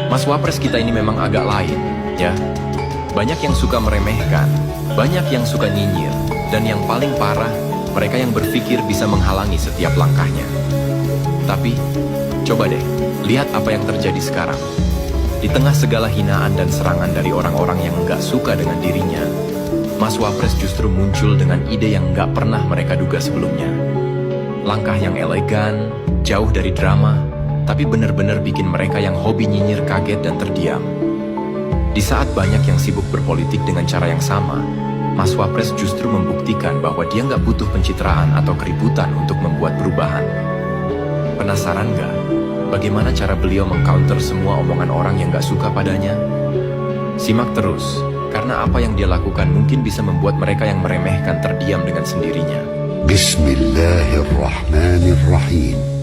Mas Wapres kita ini memang agak lain, ya. Banyak yang suka meremehkan, banyak yang suka nyinyir, dan yang paling parah, mereka yang berpikir bisa menghalangi setiap langkahnya. Tapi, coba deh, lihat apa yang terjadi sekarang. Di tengah segala hinaan dan serangan dari orang-orang yang nggak suka dengan dirinya, Mas Wapres justru muncul dengan ide yang nggak pernah mereka duga sebelumnya. Langkah yang elegan, jauh dari drama, tapi benar-benar bikin mereka yang hobi nyinyir kaget dan terdiam. Di saat banyak yang sibuk berpolitik dengan cara yang sama, Mas Wapres justru membuktikan bahwa dia nggak butuh pencitraan atau keributan untuk membuat perubahan. Penasaran nggak? Bagaimana cara beliau mengcounter semua omongan orang yang nggak suka padanya? Simak terus, karena apa yang dia lakukan mungkin bisa membuat mereka yang meremehkan terdiam dengan sendirinya. Bismillahirrahmanirrahim.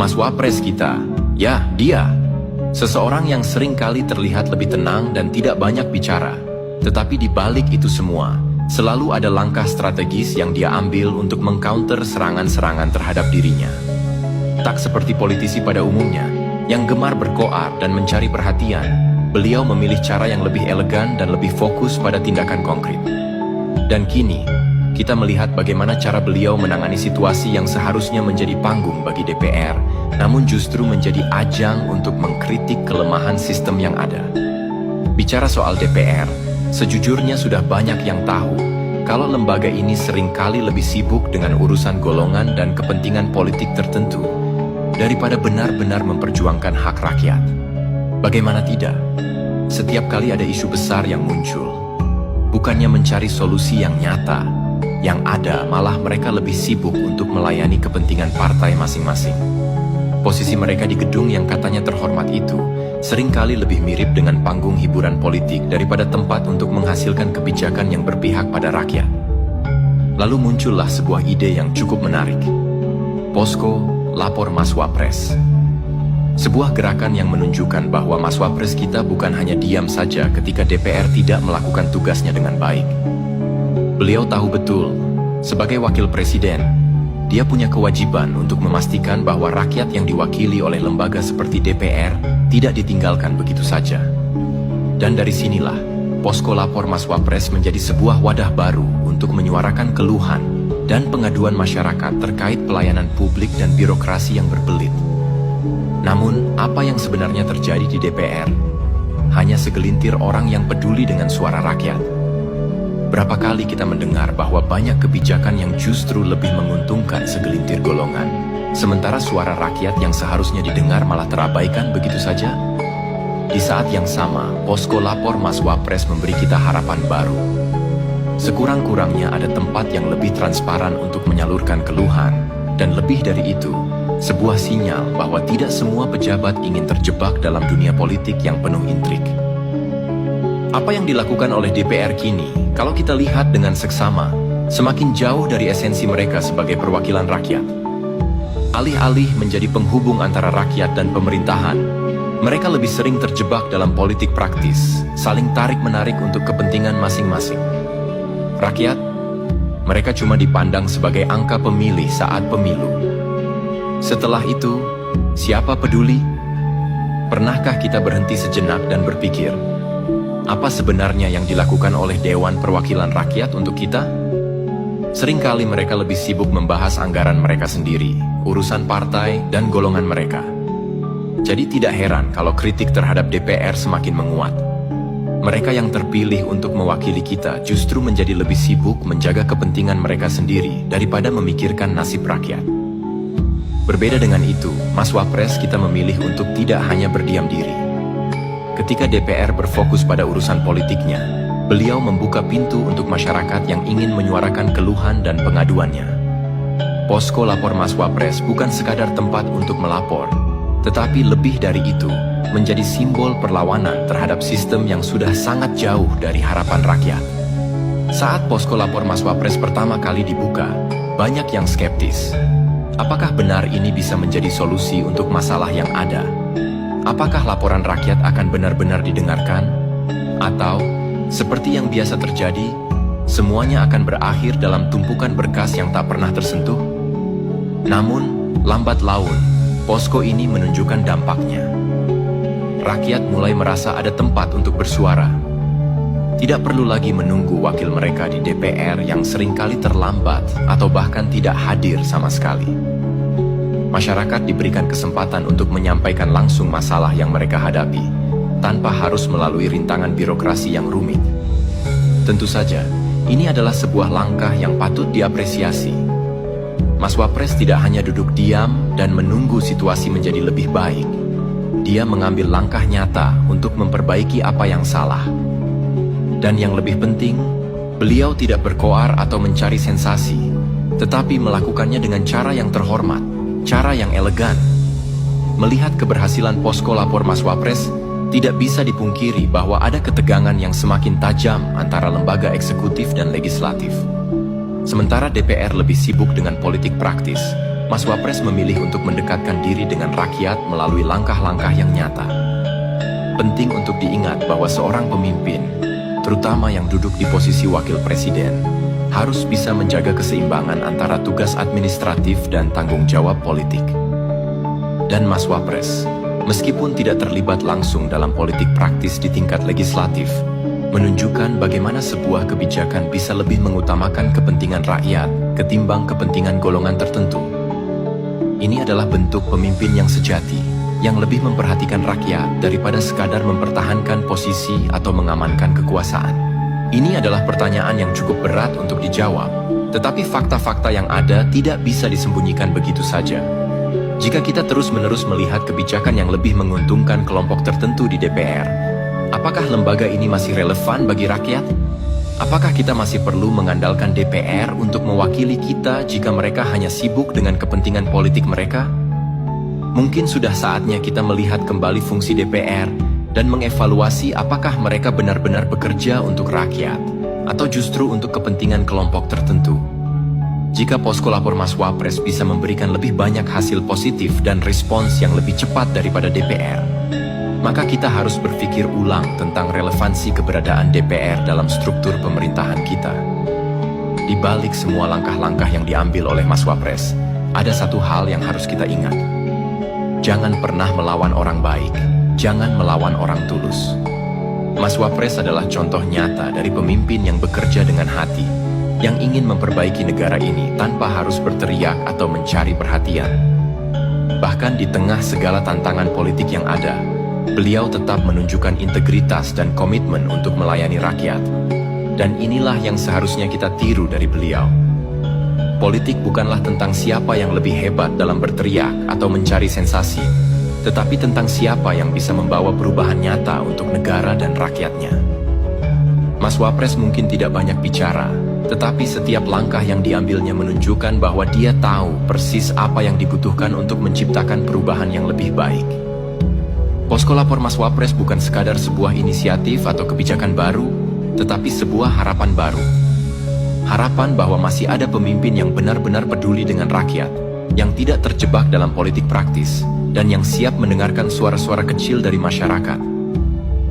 Mas Wapres kita, ya dia. Seseorang yang sering kali terlihat lebih tenang dan tidak banyak bicara. Tetapi di balik itu semua, selalu ada langkah strategis yang dia ambil untuk mengcounter serangan-serangan terhadap dirinya. Tak seperti politisi pada umumnya, yang gemar berkoar dan mencari perhatian, beliau memilih cara yang lebih elegan dan lebih fokus pada tindakan konkret. Dan kini, kita melihat bagaimana cara beliau menangani situasi yang seharusnya menjadi panggung bagi DPR, namun justru menjadi ajang untuk mengkritik kelemahan sistem yang ada. Bicara soal DPR, sejujurnya sudah banyak yang tahu kalau lembaga ini seringkali lebih sibuk dengan urusan golongan dan kepentingan politik tertentu daripada benar-benar memperjuangkan hak rakyat. Bagaimana tidak? Setiap kali ada isu besar yang muncul, bukannya mencari solusi yang nyata, yang ada malah mereka lebih sibuk untuk melayani kepentingan partai masing-masing. Posisi mereka di gedung yang katanya terhormat itu seringkali lebih mirip dengan panggung hiburan politik daripada tempat untuk menghasilkan kebijakan yang berpihak pada rakyat. Lalu muncullah sebuah ide yang cukup menarik. Posko Lapor Mas Wapres. Sebuah gerakan yang menunjukkan bahwa Mas Wapres kita bukan hanya diam saja ketika DPR tidak melakukan tugasnya dengan baik. Beliau tahu betul, sebagai wakil presiden, dia punya kewajiban untuk memastikan bahwa rakyat yang diwakili oleh lembaga seperti DPR tidak ditinggalkan begitu saja. Dan dari sinilah, Posko Lapor Mas Wapres menjadi sebuah wadah baru untuk menyuarakan keluhan dan pengaduan masyarakat terkait pelayanan publik dan birokrasi yang berbelit. Namun, apa yang sebenarnya terjadi di DPR? Hanya segelintir orang yang peduli dengan suara rakyat. Berapa kali kita mendengar bahwa banyak kebijakan yang justru lebih menguntungkan segelintir golongan, sementara suara rakyat yang seharusnya didengar malah terabaikan begitu saja? Di saat yang sama, Posko Lapor Mas Wapres memberi kita harapan baru. Sekurang-kurangnya ada tempat yang lebih transparan untuk menyalurkan keluhan, dan lebih dari itu, sebuah sinyal bahwa tidak semua pejabat ingin terjebak dalam dunia politik yang penuh intrik. Apa yang dilakukan oleh DPR kini, kalau kita lihat dengan seksama, semakin jauh dari esensi mereka sebagai perwakilan rakyat. Alih-alih menjadi penghubung antara rakyat dan pemerintahan, mereka lebih sering terjebak dalam politik praktis, saling tarik-menarik untuk kepentingan masing-masing. Rakyat, mereka cuma dipandang sebagai angka pemilih saat pemilu. Setelah itu, siapa peduli? Pernahkah kita berhenti sejenak dan berpikir, apa sebenarnya yang dilakukan oleh Dewan Perwakilan Rakyat untuk kita? Seringkali mereka lebih sibuk membahas anggaran mereka sendiri, urusan partai, dan golongan mereka. Jadi tidak heran kalau kritik terhadap DPR semakin menguat. Mereka yang terpilih untuk mewakili kita justru menjadi lebih sibuk menjaga kepentingan mereka sendiri daripada memikirkan nasib rakyat. Berbeda dengan itu, Mas Wapres kita memilih untuk tidak hanya berdiam diri. Ketika DPR berfokus pada urusan politiknya, beliau membuka pintu untuk masyarakat yang ingin menyuarakan keluhan dan pengaduannya. Posko Lapor Mas Wapres bukan sekadar tempat untuk melapor, tetapi lebih dari itu, menjadi simbol perlawanan terhadap sistem yang sudah sangat jauh dari harapan rakyat. Saat Posko Lapor Mas Wapres pertama kali dibuka, banyak yang skeptis. Apakah benar ini bisa menjadi solusi untuk masalah yang ada? Apakah laporan rakyat akan benar-benar didengarkan? Atau, seperti yang biasa terjadi, semuanya akan berakhir dalam tumpukan berkas yang tak pernah tersentuh? Namun, lambat laun, posko ini menunjukkan dampaknya. Rakyat mulai merasa ada tempat untuk bersuara. Tidak perlu lagi menunggu wakil mereka di DPR yang seringkali terlambat atau bahkan tidak hadir sama sekali. Masyarakat diberikan kesempatan untuk menyampaikan langsung masalah yang mereka hadapi, tanpa harus melalui rintangan birokrasi yang rumit. Tentu saja, ini adalah sebuah langkah yang patut diapresiasi. Mas Wapres tidak hanya duduk diam dan menunggu situasi menjadi lebih baik. Dia mengambil langkah nyata untuk memperbaiki apa yang salah. Dan yang lebih penting, beliau tidak berkoar atau mencari sensasi, tetapi melakukannya dengan cara yang terhormat, cara yang elegan. Melihat keberhasilan posko lapor Mas Wapres, tidak bisa dipungkiri bahwa ada ketegangan yang semakin tajam antara lembaga eksekutif dan legislatif. Sementara DPR lebih sibuk dengan politik praktis, Mas Wapres memilih untuk mendekatkan diri dengan rakyat melalui langkah-langkah yang nyata. Penting untuk diingat bahwa seorang pemimpin, terutama yang duduk di posisi wakil presiden, harus bisa menjaga keseimbangan antara tugas administratif dan tanggung jawab politik. Dan Mas Wapres, meskipun tidak terlibat langsung dalam politik praktis di tingkat legislatif, menunjukkan bagaimana sebuah kebijakan bisa lebih mengutamakan kepentingan rakyat ketimbang kepentingan golongan tertentu. Ini adalah bentuk pemimpin yang sejati, yang lebih memperhatikan rakyat daripada sekadar mempertahankan posisi atau mengamankan kekuasaan. Ini adalah pertanyaan yang cukup berat untuk dijawab, tetapi fakta-fakta yang ada tidak bisa disembunyikan begitu saja. Jika kita terus-menerus melihat kebijakan yang lebih menguntungkan kelompok tertentu di DPR, apakah lembaga ini masih relevan bagi rakyat? Apakah kita masih perlu mengandalkan DPR untuk mewakili kita jika mereka hanya sibuk dengan kepentingan politik mereka? Mungkin sudah saatnya kita melihat kembali fungsi DPR dan mengevaluasi apakah mereka benar-benar bekerja untuk rakyat atau justru untuk kepentingan kelompok tertentu. Jika posko lapor Mas Wapres bisa memberikan lebih banyak hasil positif dan respons yang lebih cepat daripada DPR, maka kita harus berpikir ulang tentang relevansi keberadaan DPR dalam struktur pemerintahan kita. Di balik semua langkah-langkah yang diambil oleh Mas Wapres, ada satu hal yang harus kita ingat. Jangan pernah melawan orang baik, jangan melawan orang tulus. Mas Wapres adalah contoh nyata dari pemimpin yang bekerja dengan hati, yang ingin memperbaiki negara ini tanpa harus berteriak atau mencari perhatian. Bahkan di tengah segala tantangan politik yang ada, beliau tetap menunjukkan integritas dan komitmen untuk melayani rakyat. Dan inilah yang seharusnya kita tiru dari beliau. Politik bukanlah tentang siapa yang lebih hebat dalam berteriak atau mencari sensasi, tetapi tentang siapa yang bisa membawa perubahan nyata untuk negara dan rakyatnya. Mas Wapres mungkin tidak banyak bicara, tetapi setiap langkah yang diambilnya menunjukkan bahwa dia tahu persis apa yang dibutuhkan untuk menciptakan perubahan yang lebih baik. Posko lapor Mas Wapres bukan sekadar sebuah inisiatif atau kebijakan baru, tetapi sebuah harapan baru. Harapan bahwa masih ada pemimpin yang benar-benar peduli dengan rakyat, yang tidak terjebak dalam politik praktis, dan yang siap mendengarkan suara-suara kecil dari masyarakat.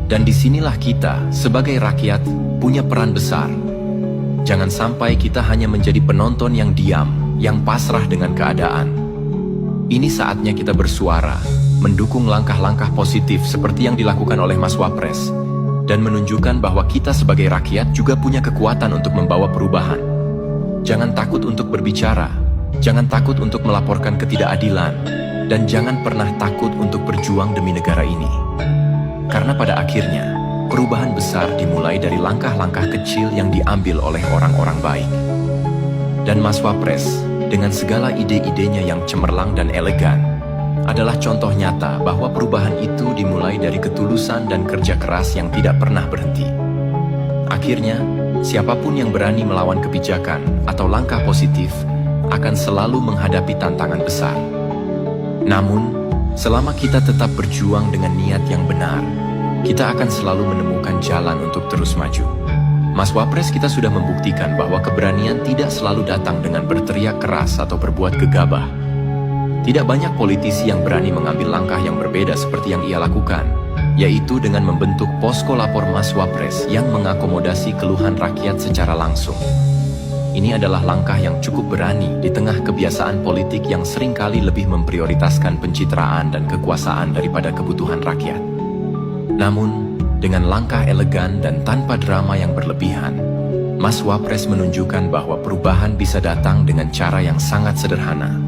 Dan disinilah kita, sebagai rakyat, punya peran besar. Jangan sampai kita hanya menjadi penonton yang diam, yang pasrah dengan keadaan. Ini saatnya kita bersuara, mendukung langkah-langkah positif seperti yang dilakukan oleh Mas Wapres, dan menunjukkan bahwa kita sebagai rakyat juga punya kekuatan untuk membawa perubahan. Jangan takut untuk berbicara, jangan takut untuk melaporkan ketidakadilan, dan jangan pernah takut untuk berjuang demi negara ini. Karena pada akhirnya, perubahan besar dimulai dari langkah-langkah kecil yang diambil oleh orang-orang baik. Dan Mas Wapres, dengan segala ide-idenya yang cemerlang dan elegan, adalah contoh nyata bahwa perubahan itu dimulai dari ketulusan dan kerja keras yang tidak pernah berhenti. Akhirnya, siapapun yang berani melawan kebijakan atau langkah positif akan selalu menghadapi tantangan besar. Namun, selama kita tetap berjuang dengan niat yang benar, kita akan selalu menemukan jalan untuk terus maju. Mas Wapres kita sudah membuktikan bahwa keberanian tidak selalu datang dengan berteriak keras atau berbuat gegabah. Tidak banyak politisi yang berani mengambil langkah yang berbeda seperti yang ia lakukan, yaitu dengan membentuk posko lapor Mas Wapres yang mengakomodasi keluhan rakyat secara langsung. Ini adalah langkah yang cukup berani di tengah kebiasaan politik yang seringkali lebih memprioritaskan pencitraan dan kekuasaan daripada kebutuhan rakyat. Namun, dengan langkah elegan dan tanpa drama yang berlebihan, Mas Wapres menunjukkan bahwa perubahan bisa datang dengan cara yang sangat sederhana,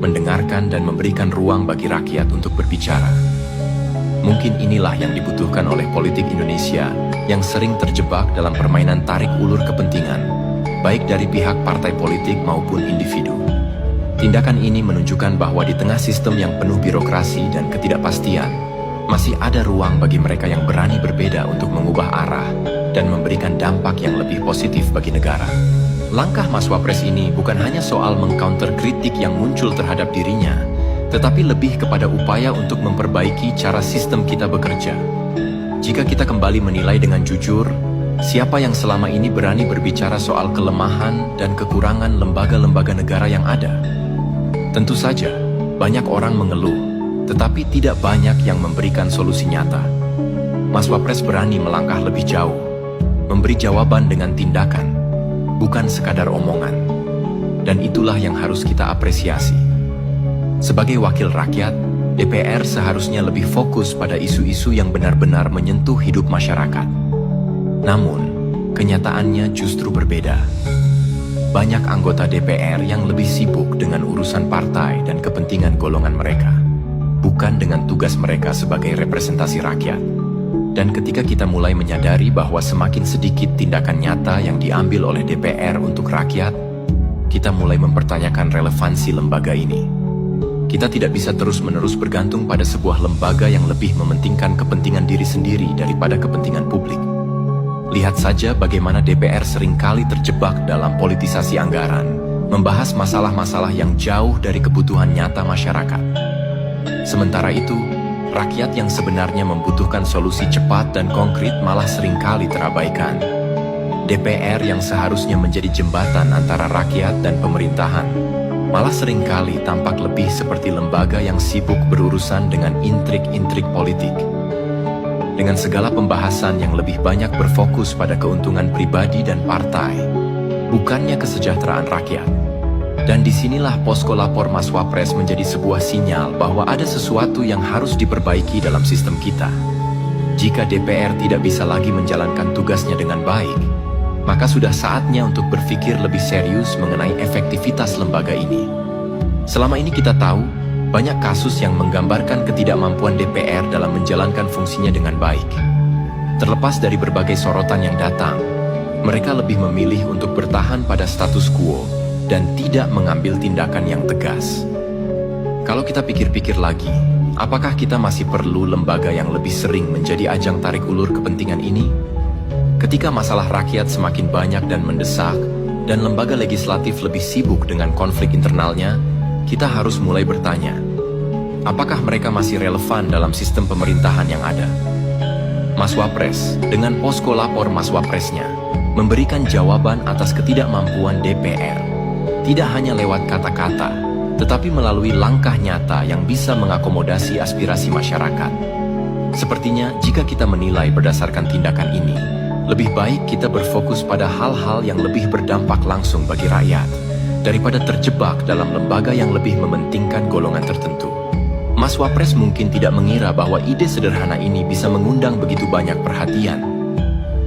mendengarkan dan memberikan ruang bagi rakyat untuk berbicara. Mungkin inilah yang dibutuhkan oleh politik Indonesia yang sering terjebak dalam permainan tarik ulur kepentingan, baik dari pihak partai politik maupun individu. Tindakan ini menunjukkan bahwa di tengah sistem yang penuh birokrasi dan ketidakpastian, masih ada ruang bagi mereka yang berani berbeda untuk mengubah arah dan memberikan dampak yang lebih positif bagi negara. Langkah Mas Wapres ini bukan hanya soal mengcounter kritik yang muncul terhadap dirinya, tetapi lebih kepada upaya untuk memperbaiki cara sistem kita bekerja. Jika kita kembali menilai dengan jujur, siapa yang selama ini berani berbicara soal kelemahan dan kekurangan lembaga-lembaga negara yang ada? Tentu saja, banyak orang mengeluh, tetapi tidak banyak yang memberikan solusi nyata. Mas Wapres berani melangkah lebih jauh, memberi jawaban dengan tindakan, bukan sekadar omongan. Dan itulah yang harus kita apresiasi. Sebagai wakil rakyat, DPR seharusnya lebih fokus pada isu-isu yang benar-benar menyentuh hidup masyarakat. Namun, kenyataannya justru berbeda. Banyak anggota DPR yang lebih sibuk dengan urusan partai dan kepentingan golongan mereka, bukan dengan tugas mereka sebagai representasi rakyat. Dan ketika kita mulai menyadari bahwa semakin sedikit tindakan nyata yang diambil oleh DPR untuk rakyat, kita mulai mempertanyakan relevansi lembaga ini. Kita tidak bisa terus-menerus bergantung pada sebuah lembaga yang lebih mementingkan kepentingan diri sendiri daripada kepentingan publik. Lihat saja bagaimana DPR seringkali terjebak dalam politisasi anggaran, membahas masalah-masalah yang jauh dari kebutuhan nyata masyarakat. Sementara itu, rakyat yang sebenarnya membutuhkan solusi cepat dan konkret malah seringkali terabaikan. DPR yang seharusnya menjadi jembatan antara rakyat dan pemerintahan, malah seringkali tampak lebih seperti lembaga yang sibuk berurusan dengan intrik-intrik politik. Dengan segala pembahasan yang lebih banyak berfokus pada keuntungan pribadi dan partai, bukannya kesejahteraan rakyat. Dan disinilah posko lapor Mas Wapres menjadi sebuah sinyal bahwa ada sesuatu yang harus diperbaiki dalam sistem kita. Jika DPR tidak bisa lagi menjalankan tugasnya dengan baik, maka sudah saatnya untuk berpikir lebih serius mengenai efektivitas lembaga ini. Selama ini kita tahu, banyak kasus yang menggambarkan ketidakmampuan DPR dalam menjalankan fungsinya dengan baik. Terlepas dari berbagai sorotan yang datang, mereka lebih memilih untuk bertahan pada status quo dan tidak mengambil tindakan yang tegas. Kalau kita pikir-pikir lagi, apakah kita masih perlu lembaga yang lebih sering menjadi ajang tarik ulur kepentingan ini? Ketika masalah rakyat semakin banyak dan mendesak, dan lembaga legislatif lebih sibuk dengan konflik internalnya, kita harus mulai bertanya, apakah mereka masih relevan dalam sistem pemerintahan yang ada? Mas Wapres, dengan posko lapor Mas Wapresnya, memberikan jawaban atas ketidakmampuan DPR, tidak hanya lewat kata-kata, tetapi melalui langkah nyata yang bisa mengakomodasi aspirasi masyarakat. Sepertinya, jika kita menilai berdasarkan tindakan ini, lebih baik kita berfokus pada hal-hal yang lebih berdampak langsung bagi rakyat, daripada terjebak dalam lembaga yang lebih mementingkan golongan tertentu. Mas Wapres mungkin tidak mengira bahwa ide sederhana ini bisa mengundang begitu banyak perhatian.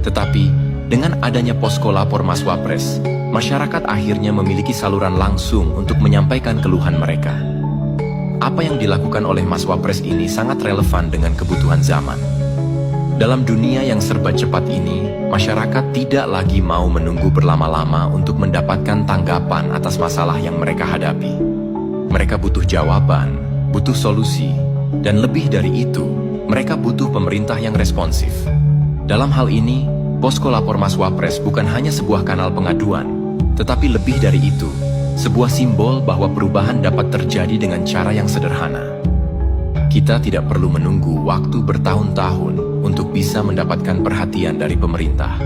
Tetapi, dengan adanya posko lapor Mas Wapres, masyarakat akhirnya memiliki saluran langsung untuk menyampaikan keluhan mereka. Apa yang dilakukan oleh Mas Wapres ini sangat relevan dengan kebutuhan zaman. Dalam dunia yang serba cepat ini, masyarakat tidak lagi mau menunggu berlama-lama untuk mendapatkan tanggapan atas masalah yang mereka hadapi. Mereka butuh jawaban, butuh solusi, dan lebih dari itu, mereka butuh pemerintah yang responsif. Dalam hal ini, posko lapor Mas Wapres bukan hanya sebuah kanal pengaduan, tetapi lebih dari itu, sebuah simbol bahwa perubahan dapat terjadi dengan cara yang sederhana. Kita tidak perlu menunggu waktu bertahun-tahun untuk bisa mendapatkan perhatian dari pemerintah.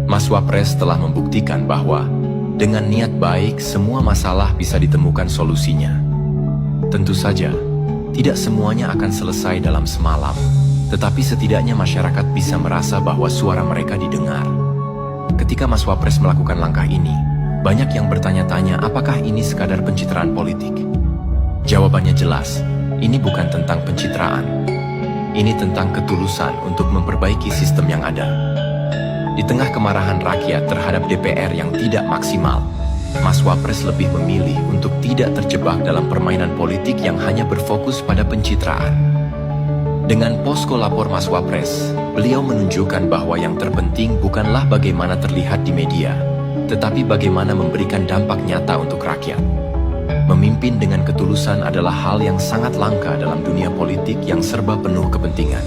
Mas Wapres telah membuktikan bahwa dengan niat baik semua masalah bisa ditemukan solusinya. Tentu saja, tidak semuanya akan selesai dalam semalam, tetapi setidaknya masyarakat bisa merasa bahwa suara mereka didengar. Ketika Mas Wapres melakukan langkah ini, banyak yang bertanya-tanya apakah ini sekadar pencitraan politik. Jawabannya jelas, ini bukan tentang pencitraan. Ini tentang ketulusan untuk memperbaiki sistem yang ada. Di tengah kemarahan rakyat terhadap DPR yang tidak maksimal, Mas Wapres lebih memilih untuk tidak terjebak dalam permainan politik yang hanya berfokus pada pencitraan. Dengan posko lapor Mas Wapres, beliau menunjukkan bahwa yang terpenting bukanlah bagaimana terlihat di media, tetapi bagaimana memberikan dampak nyata untuk rakyat. Memimpin dengan ketulusan adalah hal yang sangat langka dalam dunia politik yang serba penuh kepentingan.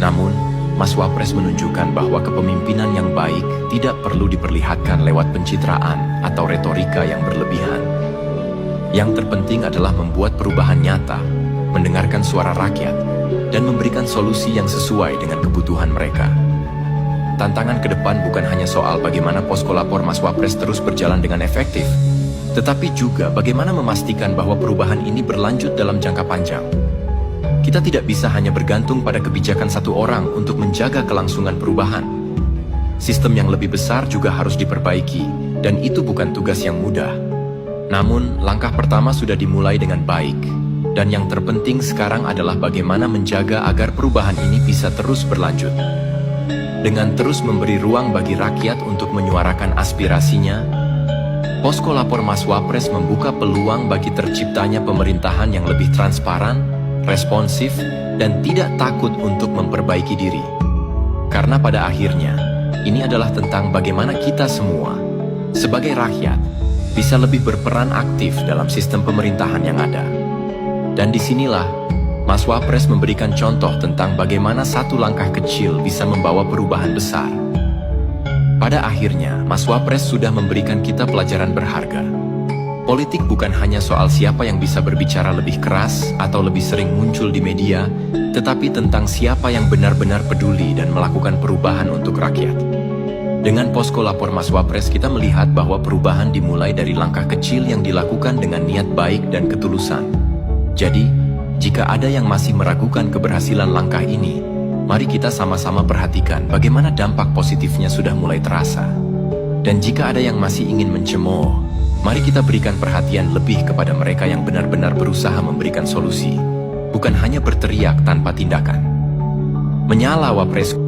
Namun, Mas Wapres menunjukkan bahwa kepemimpinan yang baik tidak perlu diperlihatkan lewat pencitraan atau retorika yang berlebihan. Yang terpenting adalah membuat perubahan nyata, mendengarkan suara rakyat, dan memberikan solusi yang sesuai dengan kebutuhan mereka. Tantangan ke depan bukan hanya soal bagaimana posko lapor Mas Wapres terus berjalan dengan efektif, tetapi juga bagaimana memastikan bahwa perubahan ini berlanjut dalam jangka panjang. Kita tidak bisa hanya bergantung pada kebijakan satu orang untuk menjaga kelangsungan perubahan. Sistem yang lebih besar juga harus diperbaiki, dan itu bukan tugas yang mudah. Namun, langkah pertama sudah dimulai dengan baik, dan yang terpenting sekarang adalah bagaimana menjaga agar perubahan ini bisa terus berlanjut. Dengan terus memberi ruang bagi rakyat untuk menyuarakan aspirasinya, posko lapor Mas Wapres membuka peluang bagi terciptanya pemerintahan yang lebih transparan, responsif, dan tidak takut untuk memperbaiki diri. Karena pada akhirnya, ini adalah tentang bagaimana kita semua, sebagai rakyat, bisa lebih berperan aktif dalam sistem pemerintahan yang ada. Dan disinilah, Mas Wapres memberikan contoh tentang bagaimana satu langkah kecil bisa membawa perubahan besar. Pada akhirnya, Mas Wapres sudah memberikan kita pelajaran berharga. Politik bukan hanya soal siapa yang bisa berbicara lebih keras atau lebih sering muncul di media, tetapi tentang siapa yang benar-benar peduli dan melakukan perubahan untuk rakyat. Dengan posko lapor Mas Wapres, kita melihat bahwa perubahan dimulai dari langkah kecil yang dilakukan dengan niat baik dan ketulusan. Jadi, jika ada yang masih meragukan keberhasilan langkah ini, mari kita sama-sama perhatikan bagaimana dampak positifnya sudah mulai terasa. Dan jika ada yang masih ingin mencemooh, mari kita berikan perhatian lebih kepada mereka yang benar-benar berusaha memberikan solusi, bukan hanya berteriak tanpa tindakan. Menyala Wapres.